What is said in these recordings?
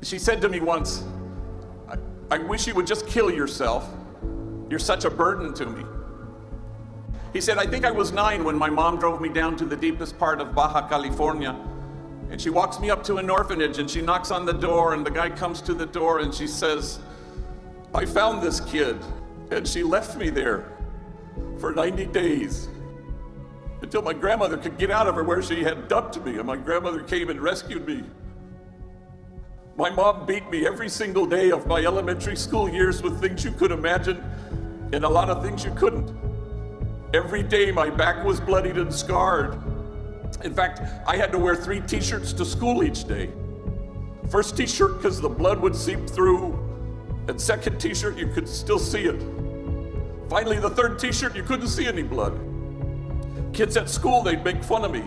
She said to me once, I wish you would just kill yourself. You're such a burden to me. He said, I think I was 9 when my mom drove me down to the deepest part of Baja California. And she walks me up to an orphanage and she knocks on the door, and the guy comes to the door and she says, I found this kid. And she left me there for 90 days until my grandmother could get out of her where she had dumped me, and my grandmother came and rescued me. My mom beat me every single day of my elementary school years with things you could imagine and a lot of things you couldn't. Every day my back was bloodied and scarred. In fact, I had to wear 3 t-shirts to school each day. First t-shirt because the blood would seep through, and second t-shirt you could still see it. Finally, the third t-shirt you couldn't see any blood. Kids at school, they'd make fun of me.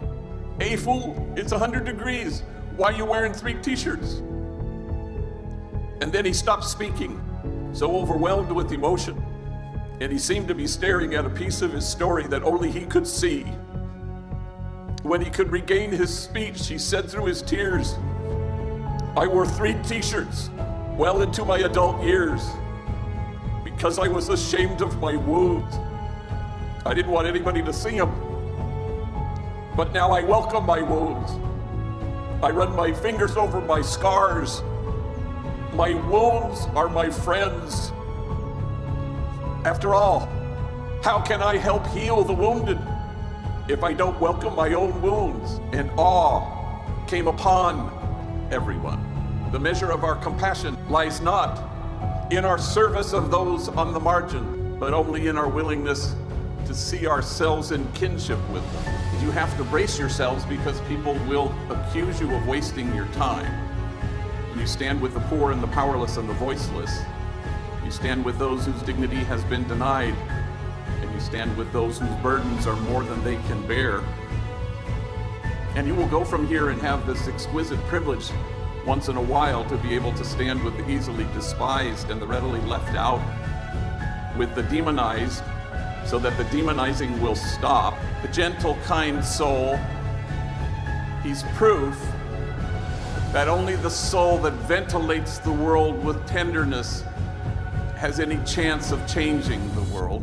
Hey fool, it's 100 degrees. Why are you wearing 3 t-shirts? And then he stopped speaking, so overwhelmed with emotion. And he seemed to be staring at a piece of his story that only he could see. When he could regain his speech, he said through his tears, I wore 3 t-shirts well into my adult years because I was ashamed of my wounds. I didn't want anybody to see them. But now I welcome my wounds. I run my fingers over my scars. My wounds are my friends. After all, how can I help heal the wounded if I don't welcome my own wounds? And awe came upon everyone. The measure of our compassion lies not in our service of those on the margin, but only in our willingness to see ourselves in kinship with them. You have to brace yourselves because people will accuse you of wasting your time. You stand with the poor and the powerless and the voiceless. You stand with those whose dignity has been denied, and you stand with those whose burdens are more than they can bear. And you will go from here and have this exquisite privilege once in a while to be able to stand with the easily despised and the readily left out, with the demonized, so that the demonizing will stop. The gentle, kind soul, he's proof that only the soul that ventilates the world with tenderness has any chance of changing the world.